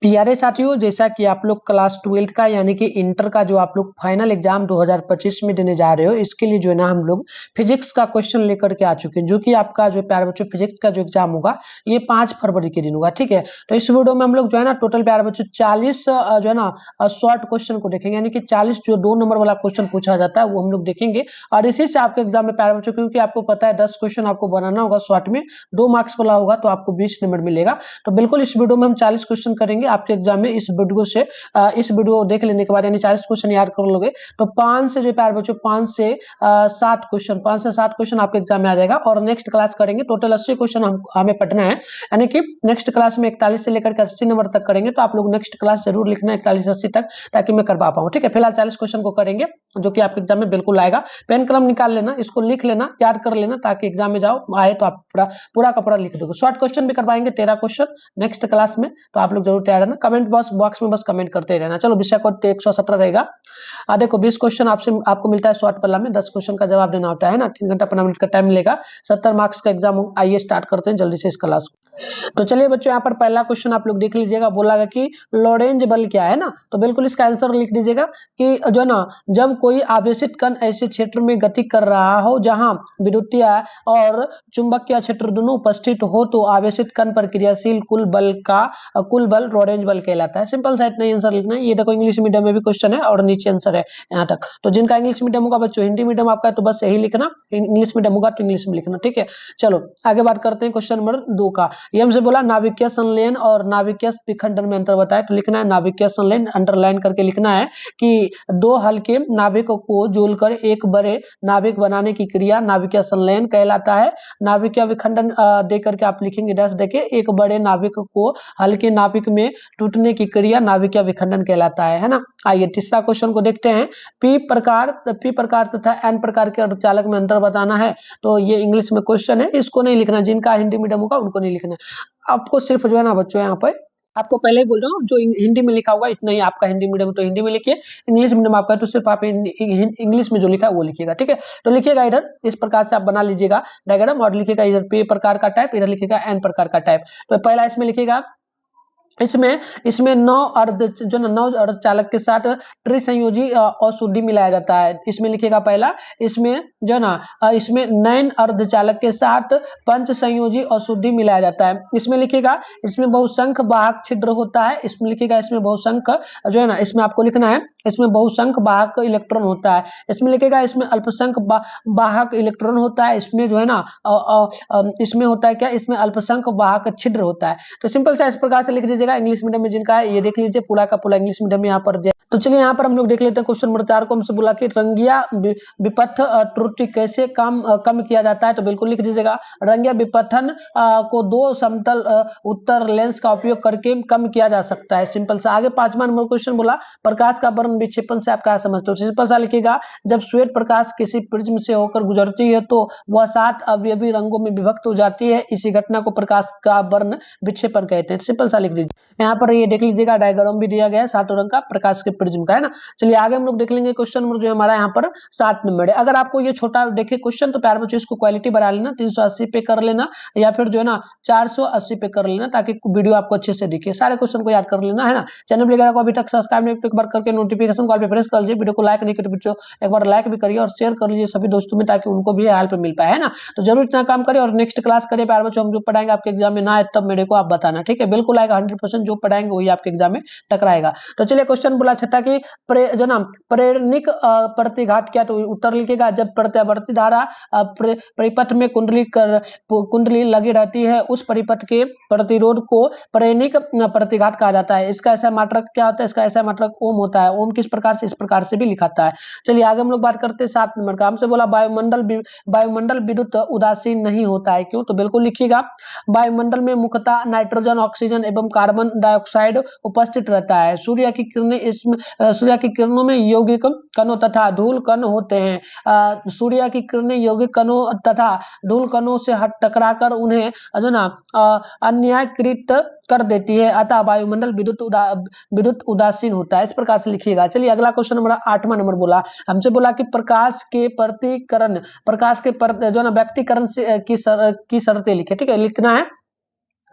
प्यारे साथियों, जैसा कि आप लोग क्लास 12 का यानी कि इंटर का जो आप लोग फाइनल एग्जाम 2025 में देने जा रहे हो, इसके लिए जो है ना हम लोग फिजिक्स का क्वेश्चन लेकर के आ चुके हैं, जो कि आपका जो प्यारे बच्चों फिजिक्स का जो एग्जाम होगा ये 5 फरवरी के दिन होगा। ठीक है, तो इस वीडियो में हम लोग जो है ना टोटल प्यारे बच्चों 40 जो है ना शॉर्ट क्वेश्चन को देखेंगे, यानी कि 40 जो 2 नंबर वाला क्वेश्चन पूछा जाता है वो हम लोग देखेंगे। और इसी से आपके एग्जाम में प्यारे बच्चों, क्योंकि आपको पता है 10 क्वेश्चन आपको बनाना होगा शॉर्ट में, 2 मार्क्स वाला होगा तो आपको 20 नंबर मिलेगा। तो बिल्कुल इस वीडियो में हम 40 क्वेश्चन करेंगे आपके एग्जाम में। इस वीडियो देख लेने के बाद यानी 40 क्वेश्चन याद कर लोगे तो 5 से जो प्यारे बच्चों 5 से 7 क्वेश्चन आपके एग्जाम में आ जाएगा। और नेक्स्ट क्लास करेंगे टोटल 80 क्वेश्चन हमें पढ़ना है, यानी कि नेक्स्ट क्लास में 41 से लेकर के 80 नंबर तक करेंगे। तो आप लोग नेक्स्ट क्लास जरूर लिखना 41-80 तक, ताकि मैं करवा पाऊँ। ठीक है, फिलहाल 40 क्वेश्चन को करेंगे जो कि आपके एग्जाम में बिल्कुल आएगा। पेन कलम निकाल लेना, इसको लिख लेना, याद कर लेना, ताकि एग्जाम में जाओ आए तो आप पूरा का पूरा लिख दोगे। शॉर्ट क्वेश्चन भी करवाएंगे 13 क्वेश्चन नेक्स्ट क्लास में, तो आप लोग जरूर तैयार रहना। कमेंट बॉक्स में बस कमेंट करते रहना। चलो, विषय कोड 117 रहेगा। देखो 20 क्वेश्चन आपको मिलता है शॉर्ट वाला में, 10 क्वेश्चन का जवाब देना होता है ना। 3 घंटा 15 मिनट का टाइम मिलेगा, 70 मार्क्स का एग्जाम। आइए स्टार्ट करते हैं जल्दी से इस क्लास को। तो चलिए बच्चों, यहाँ पर पहला क्वेश्चन आप लोग देख लीजिएगा। बोला कि लॉरेंज बल क्या है ना, तो बिल्कुल इसका आंसर लिख दीजिएगा कि जो है ना, जब कोई आवेशित कण ऐसे क्षेत्र में गति कर रहा हो जहां विद्युतीय और चुंबकीय क्षेत्र दोनों उपस्थित हो, तो आवेशित कण पर क्रियाशील कुल बल लॉरेंज बल कहलाता है। सिंपल सा इतना आंसर लिखना है। ये देखो इंग्लिश मीडियम में भी क्वेश्चन है और नीचे आंसर है यहाँ तक। तो जिनका इंग्लिश मीडियम होगा बच्चों, हिंदी मीडियम आपका है तो बस यही लिखना, इंग्लिश मीडियम होगा तो इंग्लिश में लिखना। ठीक है, चलो आगे बात करते हैं क्वेश्चन नंबर 2 का। ये हमसे बोला नाभिकीय संलयन और नाभिकीय विखंडन में अंतर बताए, तो लिखना है नाभिकीय संलयन, अंडरलाइन करके लिखना है कि 2 हल्के नाभिक को जोड़कर एक बड़े नाभिक बनाने की क्रिया नाभिकीय संलयन कहलाता है। नाभिकीय विखंडन दे करके आप लिखेंगे डैश देके, एक बड़े नाभिक को हल्के नाभिक में टूटने की क्रिया नाभिकीय विखंडन कहलाता है ना। आइए तीसरा क्वेश्चन को देखते हैं। पी प्रकार तथा एन प्रकार के अर्धचालक में अंतर बताना है। तो ये इंग्लिश में क्वेश्चन है, इसको नहीं लिखना, जिनका हिंदी मीडियम होगा उनको नहीं लिखना। आपको सिर्फ जो है ना बच्चों, यहाँ पर आपको पहले ही बोल रहा हूँ, जो हिंदी में लिखा होगा इतना ही। आपका हिंदी मीडियम तो हिंदी में लिखिए, इंग्लिश मीडियम आपका है तो सिर्फ आप इंग्लिश में जो लिखा है वो लिखिएगा। ठीक है, तो लिखिएगा इधर इस प्रकार से आप बना लीजिएगा डायग्राम, और लिखिएगा इधर पी प्रकार का टाइप, इधर लिखिएगा एन प्रकार का टाइप। तो पहला इसमें लिखिएगा, इसमें 9 अर्धचालक के साथ त्रिसंयोजी अशुद्धि मिलाया जाता है। इसमें लिखिएगा पहला, इसमें जो है ना इसमें 9 अर्धचालक के साथ पंच संयोजी अशुद्धि मिलाया जाता है। इसमें लिखिएगा इसमें बहुसंख्य वाहक छिद्र होता है। इसमें लिखिएगा इसमें बहुसंख्य जो है ना, इसमें आपको लिखना है इसमें बहुसंख्य वाहक इलेक्ट्रॉन होता है। इसमें लिखिएगा इसमें अल्पसंख्य वाहक इलेक्ट्रॉन होता है। इसमें जो है ना इसमें होता है क्या, इसमें अल्पसंख्य वाहक छिद्र होता है। तो सिंपल सा इस प्रकार से लिख दीजिएगा। इंग्लिश मीडियम में जिनका है ये देख लीजिए, पूरा का पूरा इंग्लिश मीडियम में यहाँ पर। तो चलिए यहाँ पर हम लोग देख लेते हैं क्वेश्चन नंबर 4 को। हमसे बोला कि रंगिया विपथ त्रुटि कैसे कम किया जाता है। तो बिल्कुल लिख दीजिएगा, रंगिया विपथन को 2 समतल उत्तर लेंस का उपयोग करके कम किया जा सकता है। सिंपल सा। आगे 5वां नंबर क्वेश्चन बोला, प्रकाश का वर्ण विक्षेपण से आप क्या समझते हो। सिंपल सा लिखिएगा, जब श्वेत प्रकाश किसी प्रिज्म से होकर गुजरती है तो वह 7 अवयवी रंगों में विभक्त हो जाती है। इसी घटना को प्रकाश का वर्ण विक्षेपण कहते हैं। सिंपल सा लिख दीजिए। यहाँ पर ये देख लीजिएगा डायग्राम भी दिया गया है 7 रंग का प्रकाश के प्रिज्म का, है ना। चलिए आगे हम लोग देख लेंगे क्वेश्चन नंबर जो हमारा यहाँ पर 7 नंबर है। अगर आपको ये छोटा देखे क्वेश्चन तो प्यारे बच्चों इसको क्वालिटी बढ़ा लेना, 380 पे कर लेना, या फिर जो है ना 480 पे कर लेना, ताकि वीडियो आपको अच्छे से दिखे। सारे क्वेश्चन को याद कर लेना, है ना। चैनल वगैरह को अभी तक सब्सक्राइब नहीं, एक बार करके नोटिफिकेशन कॉल पे प्रेस कर लीजिए। वीडियो को लाइक नहीं करते बच्चों, एक बार लाइक भी करिए और शेयर कर लीजिए सभी दोस्तों में, ताकि उनको भी हेल्प मिल पाए, है ना। तो जरूर इतना काम करिए और नेक्स्ट क्लास करिए प्यारे बच्चों। हम जो पढ़ाएंगे आपके एग्जाम में ना आए तब मेरे को आप बताना, ठीक है। बिल्कुल आएगा 100%, जो पढ़ाएंगे वही आपके एग्जाम में टकराएगा। तो चलिए क्वेश्चन बोला छठा कि जो ना प्रेरणिक प्रतिघात क्या। तो उत्तर लिखेगा, जब प्रत्यावर्ती धारा परिपथ में कुंडली लगी रहती है उस परिपथ के प्रतिरोध को प्रेरणिक प्रतिघात कहा जाता है। इसका ऐसा मात्रक क्या होता है, इसका ऐसा मात्रक ओम होता है। ओम किस प्रकार से, इस प्रकार से भी लिखाता है। चलिए आगे हम लोग बात करते हैं 7 नंबर का। हमसे बोला वायुमंडल विद्युत उदासीन नहीं होता है, क्यों। तो बिल्कुल लिखिएगा, वायुमंडल में मुख्यतः नाइट्रोजन, ऑक्सीजन एवं कार्बन डाइऑक्साइड उपस्थित रहता है। सूर्य की किरणों में यौगिक कणों तथा धूल कण होते हैं। सूर्य की किरणें यौगिक कणों तथा धूल कणों से टकराकर उन्हें जो ना अन्यायकृत कर देती है, अतः वायुमंडल विद्युत उदासीन होता है। इस प्रकार से लिखिएगा। चलिए अगला क्वेश्चन नंबर 8वां नंबर बोला, हमसे बोला कि प्रकाश के जो ना व्यक्तिकरण की शर्तें लिखे। ठीक है, लिखना है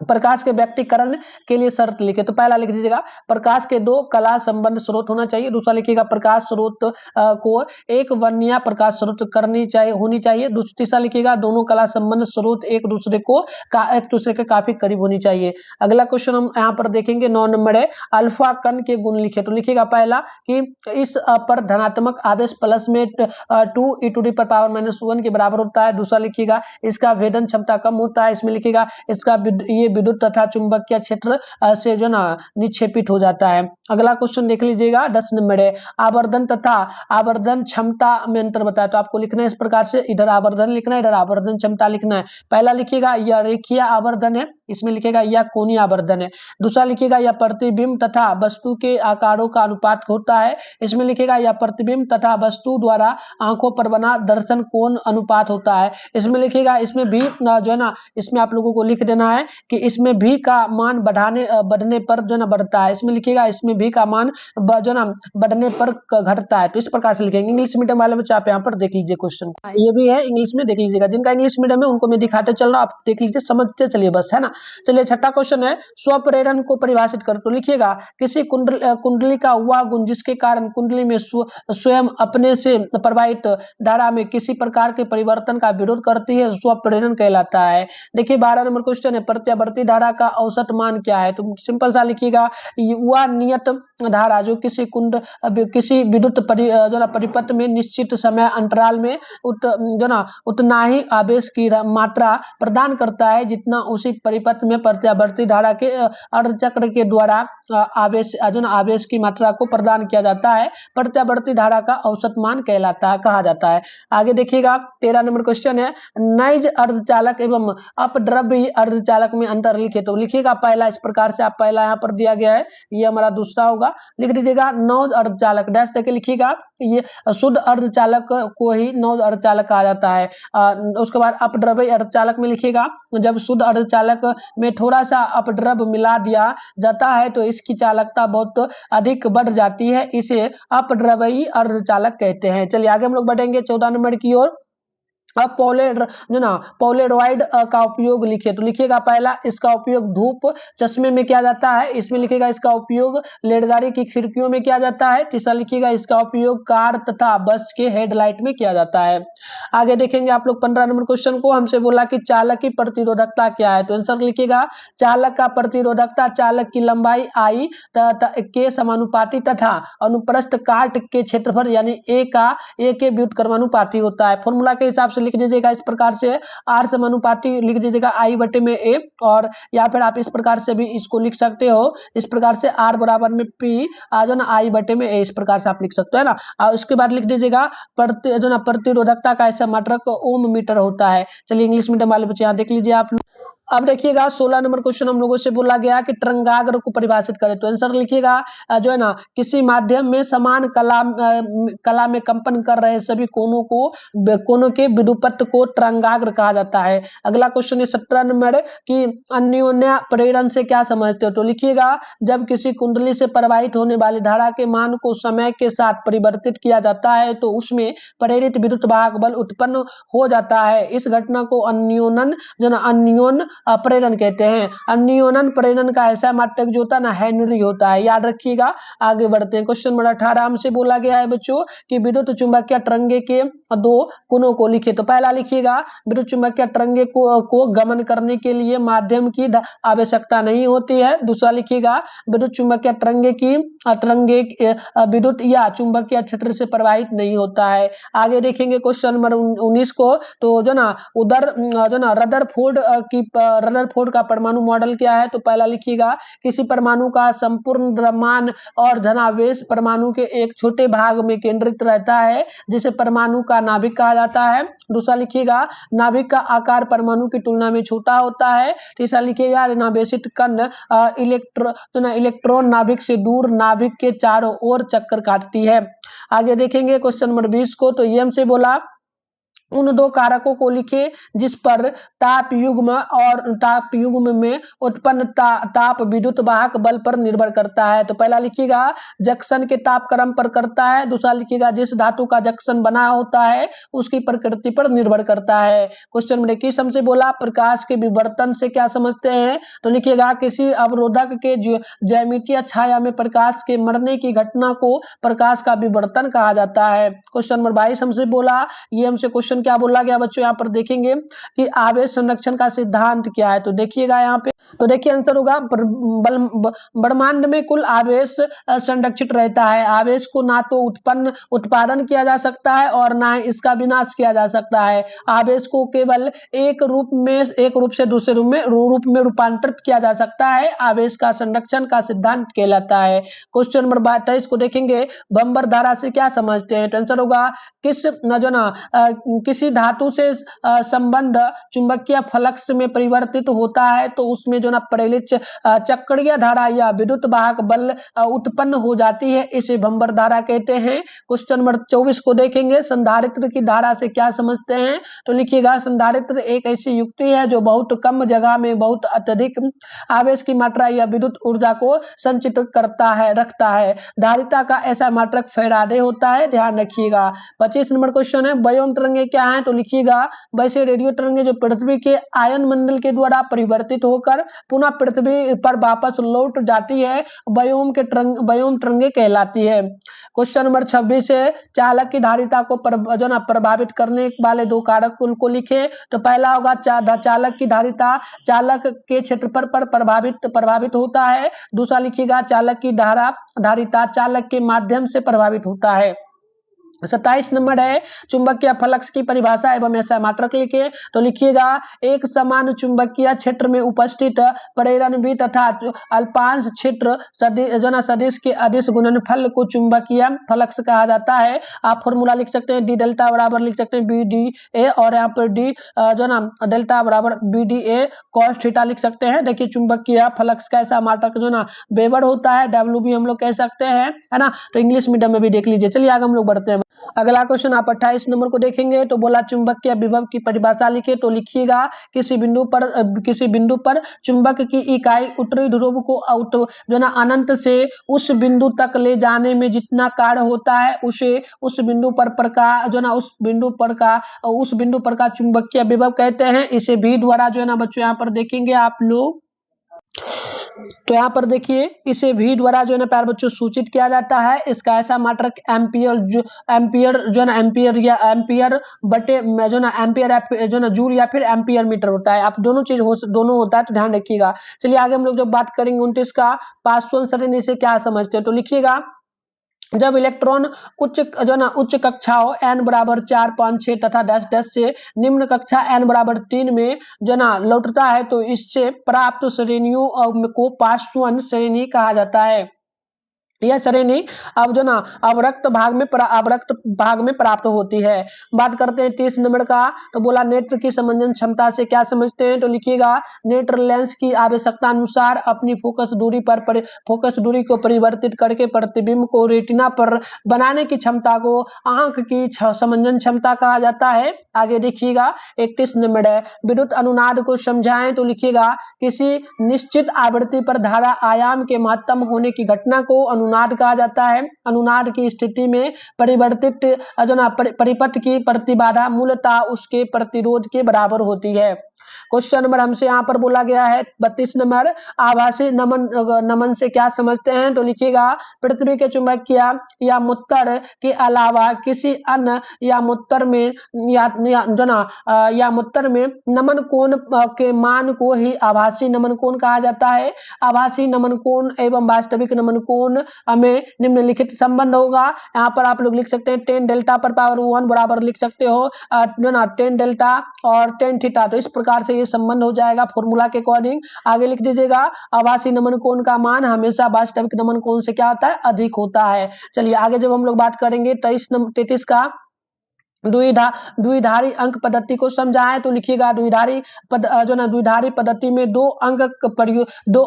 प्रकाश के व्यक्तीकरण के लिए शर्त लिखे, तो पहला लिख दीजिएगा प्रकाश के दो कला संबंध स्रोत होना चाहिए। दूसरा लिखिएगा प्रकाश स्रोत को एक वर्णीय प्रकाश स्रोत करनी चाहिए होनी चाहिए। तीसरा लिखिएगा दोनों कला संबंध स्रोत एक दूसरे के काफी करीब होनी चाहिए। अगला क्वेश्चन हम यहाँ पर देखेंगे 9 नंबर है अल्फा कण के गुण लिखे, तो लिखिएगा पहला कि इस पर धनात्मक आवेश प्लस में 2 e⁻⁻1 के बराबर होता है। दूसरा लिखिएगा इसका भेदन क्षमता कम होता है। इसमें लिखिएगा इसका ये विद्युत तथा चुंबकीय क्षेत्र से जो ना निक्षेपित हो जाता है। अगला क्वेश्चन देख लीजिएगा 10 नंबर है आवर्धन तथा आवर्धन क्षमता में अंतर बताया, तो आपको लिखना है इस प्रकार से, इधर आवर्धन लिखना है, इधर आवर्धन क्षमता लिखना है। पहला लिखिएगा यह रेखीय आवर्धन है, इसमें लिखिएगा यह कोणीय आवर्धन है। दूसरा लिखिएगा यह प्रतिबिंब तथा वस्तु के आकारों का अनुपात होता है, इसमें लिखिएगा यह प्रतिबिंब तथा वस्तु द्वारा आंखों पर बना दर्शन कोण अनुपात होता है। इसमें लिखिएगा इसमें भी जो है ना इसमें आप लोगों को लिख देना है कि इसमें भी का मान बढ़ने पर जो ना बढ़ता है। इसमें लिखिएगा इसमें भी का मान जो ना बढ़ने पर घटता है। तो इस प्रकार से लिखेंगे। इंग्लिश मीडियम वाले बच्चे आप यहाँ पर देख लीजिए क्वेश्चन, ये भी है इंग्लिश में देख लीजिएगा। जिनका इंग्लिश मीडियम है उनको मैं दिखाते चल रहा हूँ, आप देख लीजिए समझते चलिए बस, है ना। चलिए छठा क्वेश्चन है स्वप्रेरण को परिभाषित कर, तो लिखिएगा किसी कुंडली का वह गुण जिसके कारण कुंडली में स्वयं अपने से प्रवाहित धारा में किसी प्रकार के परिवर्तन का विरोध करती है स्वप्रेरण कहलाता है। देखिए 12 नंबर क्वेश्चन है प्रत्यावर्ती धारा का औसत मान क्या है, तो सिंपल सा लिखिएगा वह नियत धारा जो किसी विद्युत परिपथ में निश्चित समय अंतराल में उतना ही आवेश की मात्रा प्रदान करता है जितना उसी परिपथ में प्रत्यावर्ती धारा के अर्धचक्र के द्वारा आवेश की मात्रा को प्रदान किया जाता है, प्रत्यावर्ती धारा का औसत मान कहा जाता है। आगे देखिएगा 13 नंबर क्वेश्चन है नाइज अर्धचालक एवं अपद्रव्य अर्धचालक में अंतर लिखे, तो लिखिएगा पहला इस प्रकार से, आप पहला यहाँ पर दिया गया है, ये हमारा दूसरा होगा, लिख दीजिएगा नौज अर्धचालक डैश देके लिखिएगा ये शुद्ध अर्धचालक को ही नौज अर्धचालक कहा जाता है। उसके बाद अपद्रव्य अर्धचालक में लिखिएगा जब शुद्ध अर्धचालक में थोड़ा सा अपद्रव्य मिला दिया जाता है तो इसकी चालकता बहुत अधिक बढ़ जाती है, इसे अपद्रव्यी अर्धचालक कहते हैं। चलिए आगे हम लोग बढ़ेंगे 14 नंबर की ओर। अब पोलेरॉइड का उपयोग लिखिए, तो लिखिएगा पहला इसका उपयोग धूप चश्मे में किया जाता है। इसमें लिखिएगा इसका उपयोग रेलगाड़ी की खिड़कियों में किया जाता है। तीसरा लिखिएगा इसका उपयोग कार तथा बस के हेडलाइट में किया जाता है। आगे देखेंगे आप लोग 15 नंबर क्वेश्चन को, हमसे बोला कि चालक की प्रतिरोधकता क्या है, तो आंसर लिखिएगा चालक का प्रतिरोधकता चालक की लंबाई आई के समानुपाती तथा अनुप्रस्थ काट के क्षेत्रफल यानी ए के व्युत्क्रमानुपाती होता है। फॉर्मूला के हिसाब से लिख दीजिएगा इस प्रकार से आर समानुपाती लिख दीजिएगा आई बटे में ए, और या फिर आप इस प्रकार से भी इसको लिख सकते हो, इस प्रकार से आर बराबर में पी आई बटे में ए, इस प्रकार से आप लिख सकते हो ना। और उसके बाद लिख दीजिएगा प्रतिरोधकता का ऐसा मात्रक ओम मीटर होता है। चलिए इंग्लिश मीडियम वाले बच्चे यहाँ देख लीजिए आप। अब देखिएगा 16 नंबर क्वेश्चन हम लोगों से बोला गया कि तरंगाग्र को परिभाषित करें, तो आंसर लिखिएगा जो है ना किसी माध्यम में समान कला में कंपन कर रहे सभी कोनों के विद्युपथ को तरंगाग्र कहा जाता है। अगला क्वेश्चन है 17 नंबर कि अन्योन्य प्रेरण से क्या समझते हो, तो लिखिएगा जब किसी कुंडली से प्रवाहित होने वाली धारा के मान को समय के साथ परिवर्तित किया जाता है तो उसमें प्रेरित विद्युत वाहक बल उत्पन्न हो जाता है। इस घटना को अन्योन प्रेरण कहते हैं। अन्योन्य प्रेरण का ऐसा मात्रक जो होता है ना हेनरी होता है, याद रखिएगा। आगे बढ़ते हैं क्वेश्चन नंबर 18 हमसे बोला गया है बच्चों कि विद्युत चुंबकीय तरंगे के दो कोणों को लिखिए, तो पहला लिखिएगा विद्युत चुंबकीय तरंगे को गमन करने के लिए माध्यम की आवश्यकता नहीं होती है। दूसरा लिखिएगा विद्युत चुंबकीय तरंगे विद्युत या चुंबकीय क्षेत्र से प्रवाहित नहीं होता है। आगे देखेंगे क्वेश्चन नंबर 19 को, तो जो ना उधर जो ना रदरफोर्ड का परमाणु मॉडल क्या है, तो पहला लिखिएगा किसी परमाणु का संपूर्ण द्रव्यमान और धनावेश परमाणु के एक छोटे भाग में केंद्रित रहता है जिसे परमाणु का नाभिक कहा जाता है। दूसरा लिखिएगा नाभिक का आकार परमाणु की तुलना में छोटा होता है। तीसरा लिखिएगा नाभिक कण इलेक्ट्रॉन नाभिक से दूर नाभिक के चारों ओर चक्कर काटती है। आगे देखेंगे क्वेश्चन नंबर 20 को, तो ये हमसे बोला उन दो कारकों को लिखिए जिस पर ताप युग्म में उत्पन्न ताप विद्युत वाहक बल पर निर्भर करता है। तो पहला लिखिएगा जंक्शन के ताप क्रम पर करता है, दूसरा लिखिएगा जिस धातु का जंक्शन बना होता है उसकी प्रकृति पर निर्भर करता है। क्वेश्चन नंबर 21 हमसे बोला प्रकाश के विवर्तन से क्या समझते हैं, तो लिखिएगा किसी अवरोधक के ज्यामितीय छाया में प्रकाश के मरने की घटना को प्रकाश का विवर्तन कहा जाता है। क्वेश्चन नंबर 22 हमसे बोला, ये हमसे क्वेश्चन क्या बोला गया बच्चों, यहाँ पर देखेंगे कि आवेश संरक्षण का सिद्धांत क्या है। तो देखिएगा यहाँ पे, तो देखिए आंसर होगा ब्रह्मांड में कुल आवेश संरक्षित रहता है। आवेश को ना तो उत्पादन किया जा सकता है और ना ही इसका विनाश किया जा सकता है। आवेश को केवल एक रूप से दूसरे रूप में रूपांतरित किया जा सकता है। आवेश का संरक्षण का सिद्धांत कहलाता है। क्वेश्चन नंबर 23 को देखेंगे, बम्बर धारा से क्या समझते हैं। तो आंसर होगा किसी धातु से संबंध चुंबकीय फ्लक्स में परिवर्तित होता है तो उसमें जो ना प्रेरित चक्रीय धारा या विद्युत वाहक बल उत्पन्न हो जाती है, इसे बम्बर धारा कहते हैं। क्वेश्चन नंबर 24 को देखेंगे, संधारित्र की धारा से क्या समझते हैं। तो लिखिएगा संधारित्र एक ऐसी युक्ति है जो बहुत कम जगह में बहुत अत्यधिक आवेश की मात्रा या विद्युत ऊर्जा को संचित रखता है। धारिता का ऐसा मात्रक फैराडे होता है, ध्यान रखिएगा। 25 नंबर क्वेश्चन है, बायोम तरंगे क्या है। तो लिखिएगा वैसे रेडियो तरंगे जो पृथ्वी के आयन मंडल के द्वारा परिवर्तित होकर पुनः पृथ्वी पर वापस लौट जाती है, बायोम तरंगे कहलाती है। क्वेश्चन नंबर 26 है, चालक की धारिता को प्रभावित करने वाले दो कारक को लिखे। तो पहला होगा चालक की धारिता चालक के क्षेत्रफल पर प्रभावित होता है। दूसरा लिखिएगा चालक की धारिता चालक के माध्यम से प्रभावित होता है। 27 नंबर है, चुंबकीय फ्लक्स की परिभाषा एवं ऐसा मात्रक लिखे। तो लिखिएगा एक समान चुंबकीय क्षेत्र में उपस्थित प्रेरण भी तथा अल्पांश क्षेत्र सदिश के अदिश गुणनफल को चुंबकीय फ्लक्स कहा जाता है। आप फॉर्मूला लिख सकते हैं, डी डेल्टा बराबर लिख सकते हैं बी डी ए, और यहाँ पर डी डेल्टा बराबर B D A cos theta लिख सकते हैं। देखिए चुंबकीय फ्लक्स का ऐसा मात्रक वेबर होता है, डब्ल्यू भी हम लोग कह सकते हैं, है ना। तो इंग्लिश मीडियम में भी देख लीजिए। चलिए आगे हम लोग बढ़ते हैं। अगला क्वेश्चन आप 28 नंबर को देखेंगे। तो बोला चुंबकीय विभव की परिभाषा लिखे। तो लिखिएगा किसी बिंदु पर चुंबक की इकाई उत्तरी ध्रुव को अनंत से उस बिंदु तक ले जाने में जितना कार्य होता है उसे उस बिंदु पर का चुंबकीय विभव कहते हैं। इसे भी द्वारा बच्चों यहाँ पर देखेंगे आप लोग, तो यहाँ पर देखिए इसे भी द्वारा प्यारे बच्चों सूचित किया जाता है। इसका ऐसा मात्रक एम्पियर बटे जूल या फिर एम्पियर मीटर होता है। आप दोनों होता है, तो ध्यान रखिएगा। चलिए आगे हम लोग जब बात करेंगे 29 का, पासवान सरणी से क्या समझते हैं। तो लिखिएगा जब इलेक्ट्रॉन उच्च कक्षाओं n बराबर 4, 5, 6 तथा 10 से निम्न कक्षा n बराबर 3 में लौटता है तो इससे प्राप्त श्रेणियों को पासवान श्रेणी कहा जाता है। यह श्रेणी अवरक्त भाग में प्राप्त होती है। बात करते हैं 30 नंबर का। तो बोला नेत्र की समंजन क्षमता से क्या समझते हैं। तो लिखिएगा नेत्र लेंस की आवश्यकता अनुसार अपनी फोकस दूरी को परिवर्तित करके प्रतिबिंब को रेटिना पर बनाने की क्षमता को आंख की समंजन क्षमता कहा जाता है। आगे देखिएगा 31 नंबर है, विद्युत अनुनाद को समझाएं। तो लिखिएगा किसी निश्चित आवृत्ति पर धारा आयाम के महत्तम होने की घटना को अनुनाद कहा जाता है। अनुनाद की स्थिति में परिवर्तित परिपथ की प्रतिबाधा मूलतः उसके प्रतिरोध के बराबर होती है। क्वेश्चन नंबर हमसे यहाँ पर बोला गया है 32 नंबर, आभासी नमन से क्या समझते हैं। तो लिखिएगा पृथ्वी के चुंबकीय या मुत्तर के अलावा किसी अन्य या मुत्तर में नमन कोण के मान को ही आभासी नमन कोण कहा जाता है। आभासी नमन कोण एवं वास्तविक नमन कोण में निम्नलिखित संबंध होगा। यहाँ पर आप लोग लिख सकते हैं 10 डेल्टा पर पावर 1 बराबर लिख सकते हो 10 डेल्टा और 10 थीटा। तो इस प्रकार से ये संबंध हो जाएगा फॉर्मूला के अकॉर्डिंग। आगे लिख दीजिएगा आभासी नमन कोण का मान हमेशा वास्तविक नमन कोण से क्या होता है, अधिक होता है। चलिए आगे जब हम लोग बात करेंगे 33 का, द्विधारी अंक पद्धति को समझाएं तो लिखिएगा द्विधारी पद्धति में दो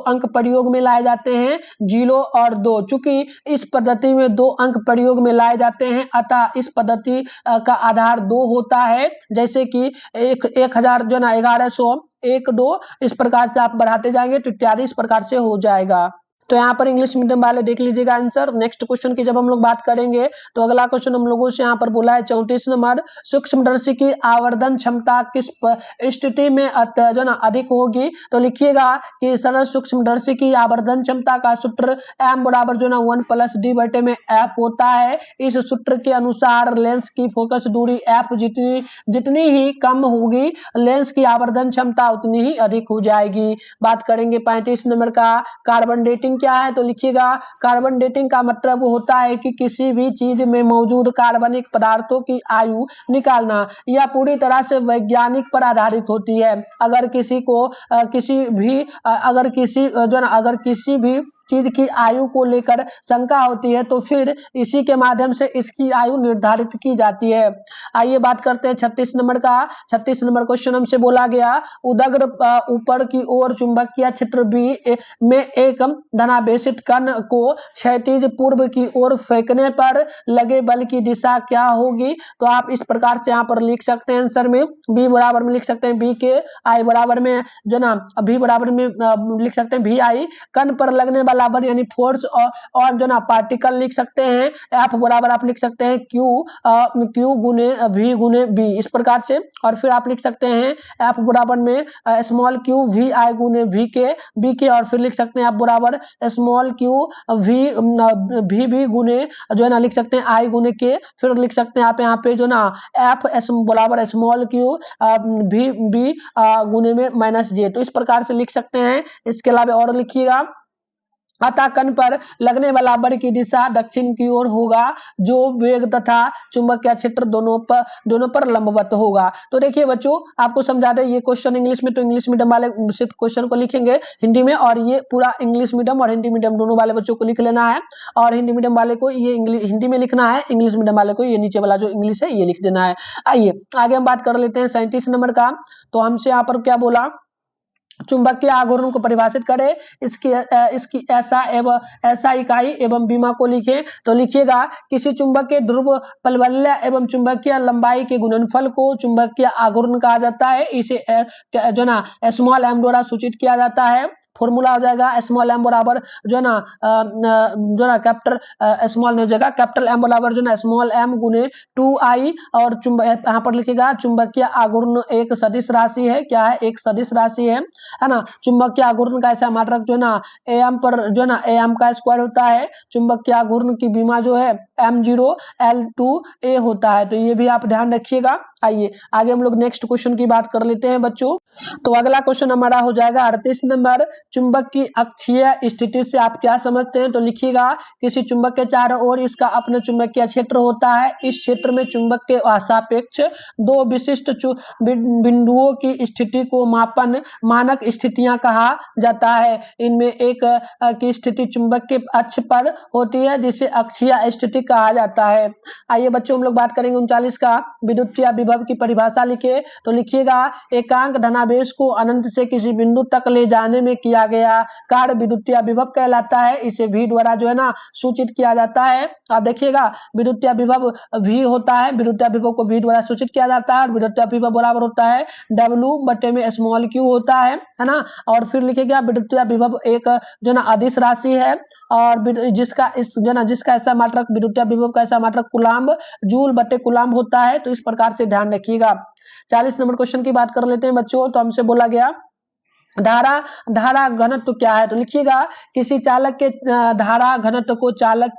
अंक प्रयोग में लाए जाते हैं 0 और 2। चूंकि इस पद्धति में 2 अंक प्रयोग में लाए जाते हैं अतः इस पद्धति का आधार 2 होता है। जैसे कि 1000 1100 1 2 इस प्रकार से आप बढ़ाते जाएंगे तो इत्यादि इस प्रकार से हो जाएगा। तो यहाँ पर इंग्लिश मीडियम वाले देख लीजिएगा आंसर। नेक्स्ट क्वेश्चन की जब हम लोग बात करेंगे तो अगला क्वेश्चन हम लोगों से यहाँ पर बोला है 34 नंबर, सूक्ष्मदर्शी की आवर्धन क्षमता किस स्थिति में अधिक होगी। तो लिखिएगा कि सरल सूक्ष्मदर्शी की आवर्धन क्षमता का सूत्र m बराबर 1 + d में f होता है। इस सूत्र के अनुसार लेंस की फोकस दूरी f जितनी ही कम होगी लेंस की आवर्धन क्षमता उतनी ही अधिक हो जाएगी। बात करेंगे 35 नंबर का, कार्बन डेटिंग क्या है। तो लिखिएगा कार्बन डेटिंग का मतलब होता है कि किसी भी चीज में मौजूद कार्बनिक पदार्थों की आयु निकालना। यह पूरी तरह से वैज्ञानिक पर आधारित होती है। अगर किसी भी चीज की आयु को लेकर शंका होती है तो फिर इसी के माध्यम से इसकी आयु निर्धारित की जाती है। आइए बात करते हैं 36 नंबर का। 36 नंबर क्वेश्चन हमसे बोला गया, उदग्र ऊपर की ओर चुंबकीय क्षेत्र B में एक धनावेशित कण को क्षैतिज पूर्व की ओर फेंकने पर लगे बल की दिशा क्या होगी। तो आप इस प्रकार से यहाँ पर लिख सकते हैं आंसर में B बराबर में लिख सकते हैं B के I बराबर में B बराबर में लिख सकते हैं VI, कण पर लगने वाला बल यानी फोर्स और पार्टिकल लिख सकते हैं। F बराबर आप लिख सकते हैं Q गुने V गुने B इस प्रकार से। और फिर आप लिख सकते हैं F बराबर में स्मॉल q VI गुने V के और फिर लिख सकते हैं F बराबर स्मॉल q V गुने लिख सकते हैं I गुने के। फिर लिख सकते हैं आप यहाँ पे F बराबर स्मॉल q V गुने में -j। तो इस प्रकार से लिख सकते हैं। इसके अलावा और लिखिएगा, अतः कण पर लगने वाला बल की दिशा दक्षिण की ओर होगा जो वेग तथा चुंबकीय क्षेत्र दोनों पर लंबवत होगा। तो देखिए बच्चों आपको समझा दें, ये क्वेश्चन इंग्लिश में, तो इंग्लिश मीडियम वाले सिर्फ क्वेश्चन को लिखेंगे हिंदी में, और ये पूरा इंग्लिश मीडियम और हिंदी मीडियम दोनों वाले बच्चों को लिख लेना है। और हिंदी मीडियम वाले को ये हिंदी में लिखना है, इंग्लिश मीडियम वाले को ये नीचे वाला जो इंग्लिश है ये लिख देना है। आइए आगे हम बात कर लेते हैं 37 नंबर का। तो हमसे यहाँ पर क्या बोला, चुंबकीय आघूर्ण को परिभाषित करें, इसकी ऐसा इकाई एवं बीमा को लिखें। तो लिखिएगा किसी चुंबक के ध्रुव परिवलय एवं चुंबकीय लंबाई के गुणनफल को चुंबकीय आघूर्ण कहा जाता है। इसे स्मॉल m द्वारा सूचित किया जाता है। फॉर्मूला हो जाएगा स्मॉल m बराबर कैपिटल स्मॉल हो जाएगा कैपिटल M बराबर स्मॉल m गुने 2I। और यहाँ पर लिखेगा चुंबकीय आघूर्ण एक सदिश राशि है। क्या है? एक सदिश राशि है ना। चुंबकीय आघूर्ण का ऐसा मात्रक am पर am का स्क्वायर होता है। चुंबकीय आघूर्ण की बीमा जो है m0 L2A होता है। तो ये भी आप ध्यान रखिएगा। आइए आगे हम लोग नेक्स्ट क्वेश्चन की बात कर लेते हैं बच्चों। तो अगला क्वेश्चन हमारा हो जाएगा 38 नंबर, चुंबक की अक्षीय स्थिति से आप क्या समझते हैं। तो लिखिएगा किसी चुंबक के चारों ओर इसका अपना चुंबकीय क्षेत्र होता है। इस क्षेत्र में चुंबक के सापेक्ष दो विशिष्ट बिंदुओं की स्थिति को मानक स्थितियां कहा जाता है। इनमें एक की स्थिति चुंबक के अक्ष पर होती है जिसे अक्षीय स्थिति कहा जाता है। आइए बच्चों हम लोग बात करेंगे 39 का, विद्युतीय विभव की परिभाषा लिखे। तो लिखिएगा एकांक धनावेश को अनंत से किसी बिंदु तक ले जाने में किया गया कार्य विद्युतीय विभव कहलाता है। इसे V द्वारा सूचित किया जाता है। आप देखिएगा विद्युतीय विभव V होता है, विद्युतीय विभव को V द्वारा सूचित किया जाता है। और विद्युतीय विभव बराबर होता है W बटे में स्मॉल q होता है ना। और फिर लिखिएगा विद्युतीय विभव एक अदिश राशि है और जिसका ऐसा मात्रक विद्युतीय विभव का ऐसा मात्रक कूलाम्ब जूल बटे कूलाम्ब होता है। तो इस प्रकार से ध्यान रखिएगा। 40 नंबर क्वेश्चन की बात कर लेते हैं बच्चों। तो हमसे बोला गया धारा घनत्व क्या है। तो लिखिएगा किसी चालक के धारा घनत्व को चालक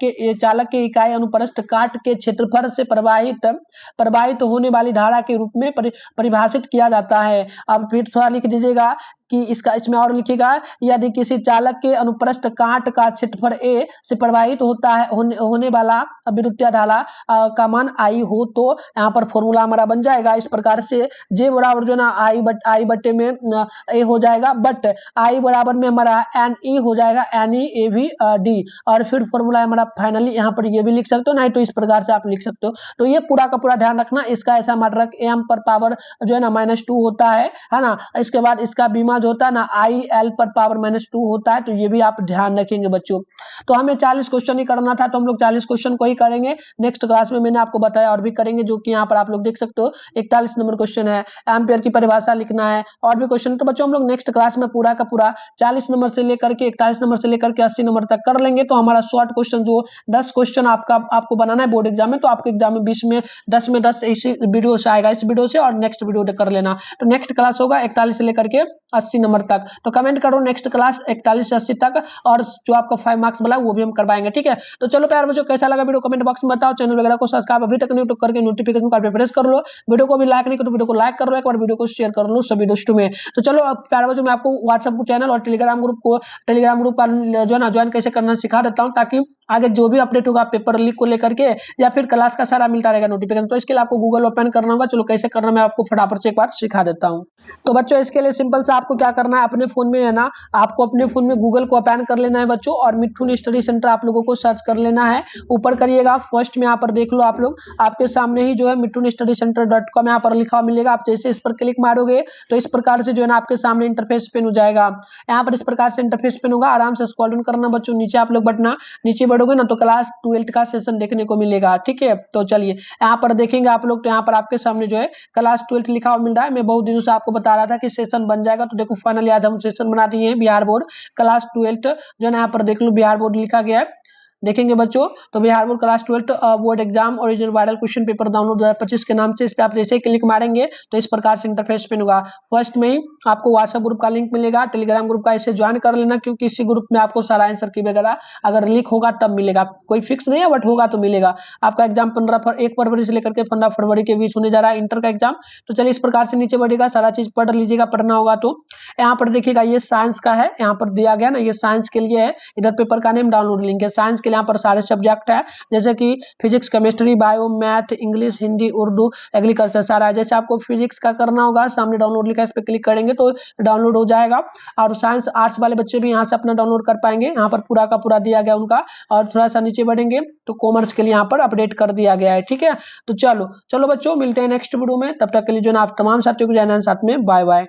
के इकाई अनुप्रस्थ काट के क्षेत्रफल से प्रवाहित होने वाली धारा के रूप में परिभाषित किया जाता है। अब फिर थोड़ा लिख दीजिएगा कि इसमें और लिखिएगा यदि किसी चालक के अनुप्रस्थ काट का क्षेत्रफल A से प्रवाहित होने वाला विद्युतीय धारा का मान I हो तो यहाँ पर फॉर्मूला हमारा बन जाएगा इस प्रकार से J बराबर I बटे में A हो जाएगा जाएगा, बट आई बराबर में हमारा एन ई हो जाएगा, N E A V D, और फिर फॉर्मूला हमारा फाइनली यहाँ पर ये भी लिख सकते हो, नहीं तो इस प्रकार से आप लिख सकते हो। तो ये पूरा का पूरा ध्यान रखना, इसका ऐसा मात्रक एम पर पावर जो है ना -2 होता है ना। इसके बाद इसका बीमा जो होता है ना आई एल पर पावर -2 होता है, तो ये भी आप ध्यान रखेंगे बच्चों। तो हमें 40 क्वेश्चन ही करना था, तो हम लोग 40 क्वेश्चन को ही करेंगे। नेक्स्ट क्लास में मैंने आपको बताया और भी करेंगे, जो कि यहाँ पर आप लोग देख सकते हो 41 नंबर क्वेश्चन है, एम्पियर की परिभाषा लिखना है और भी क्वेश्चन। तो बच्चों हम लोग नेक्स्ट क्लास में पूरा का पूरा 40 नंबर से लेकर के 41 नंबर से लेकर के 80 नंबर तक कर लेंगे। तो हमारा शॉर्ट क्वेश्चन जो 10 क्वेश्चन आपको बनाना है बोर्ड एग्जाम में, तो आपके एग्जाम में 20 में 10 में 10 इसी वीडियो से आएगा, इस वीडियो से और नेक्स्ट वीडियो कर लेना। तो नेक्स्ट क्लास होगा 41 से लेकर के 80 नंबर तक। तो कमेंट करो नेक्स्ट क्लास 41 से 80 तक, और जो आपका 5 मार्क्स वाला वो भी हम करवाएंगे, ठीक है। तो चलो प्यार बच्चों, कैसा लगा वीडियो कमेंट बॉक्स में बताओ। चैनल वगैरह को सब्सक्राइब अभी तक नहीं तो करके नोटिफिकेशन का प्रेस कर लो। वीडियो को भी लाइक नहीं करो, वीडियो को लाइक कर लो, एक बार वीडियो को शेयर कर लो सभी दोस्तों में। तो चलो अब प्यार बच्चों, मैं आपको व्हाट्सएप चैनल और टेलीग्राम ग्रुप का जो है ना ज्वाइन कैसे करना सिखा देता हूँ, ताकि आगे जो भी अपडेट होगा पेपर लीक को लेकर के या फिर क्लास का सारा मिलता रहेगा नोटिफिकेशन। तो इसके लिए आपको गूगल ओपन करना होगा। चलो कैसे करना मैं आपको फटाफट से एक बार सिखा देता हूँ। तो बच्चों इसके लिए सिंपल से आपको क्या करना है, अपने फोन में है ना, आपको अपने फोन में गूगल को ओपन कर लेना है बच्चों, और मिठुन स्टडी सेंटर आप लोगों को सर्च कर लेना है। ऊपर करिएगा फर्स्ट में यहाँ पर देख लो आप लोग, आपके सामने ही जो है मिठुन स्टडी सेंटर .com यहाँ पर लिखा मिलेगा। आप जैसे इस पर क्लिक मारोगे तो इस प्रकार से जो है ना आपके सामने इंटरफेस पेन हो जाएगा। यहाँ पर इस प्रकार से इंटरफेस पेन होगा, आराम से स्क्रॉल डाउन करना बच्चों, नीचे आप लोग बढ़ना, नीचे बढ़ोगे ना तो क्लास 12 का सेशन देखने को मिलेगा, ठीक है। तो चलिए यहाँ पर देखेंगे आप लोग, तो यहाँ पर आपके सामने जो है क्लास 12 लिखा हुआ मिल रहा है। मैं बहुत दिनों से आपको बता रहा था कि सेशन बन जाएगा, तो देखो फाइनली आज हम सेशन बना दिए हैं। बिहार बोर्ड क्लास 12 जो है ना यहाँ पर देख लो बिहार बोर्ड लिखा गया है, देखेंगे बच्चों। तो Bihar board class 12 board exam original viral question paper download 2025 के नाम से इस पे आप जैसे क्लिक मारेंगे तो इस प्रकार से इंटरफेस पे होगा। फर्स्ट में ही आपको व्हाट्सएप ग्रुप का लिंक मिलेगा, टेलीग्राम ग्रुप का, इसे ज्वाइन कर लेना, क्योंकि इसी ग्रुप में आपको सारा आंसर की वगैरह अगर लीक होगा तब मिलेगा, कोई फिक्स नहीं है बट होगा तो मिलेगा। आपका एग्जाम 1 फरवरी से लेकर के 15 फरवरी के बीच होने जा रहा है, इंटर का एग्जाम। तो चलिए इस प्रकार से नीचे बढ़ेगा, सारा चीज पढ़ लीजिएगा, पढ़ना होगा। तो यहाँ पर देखिएगा ये साइंस का है, यहाँ पर दिया गया ना, ये साइंस के लिए है। इधर पेपर का नेम डाउनलोड लिंक है। साइंस के लिए यहाँ पर सारे सब्जेक्ट है, जैसे कि physics, chemistry, bio, math, English, Hindi, Urdu, agriculture सारा है। जैसे आपको फिजिक्स का करना होगा, सामने डाउनलोड लिखा है, इस पे क्लिक करेंगे तो डाउनलोड हो जाएगा। और साइंस आर्ट्स वाले बच्चे भी यहाँ से अपना डाउनलोड कर पाएंगे, यहाँ पर पूरा का पूरा दिया गया उनका। और थोड़ा सा नीचे बढ़ेंगे तो कॉमर्स के लिए यहाँ पर अपडेट कर दिया गया है, ठीक है। तो चलो बच्चों मिलते हैं नेक्स्ट वीडियो में, तब तक के लिए जो है आप तमाम साथियों को जय हिंद, साथ में बाय बाय।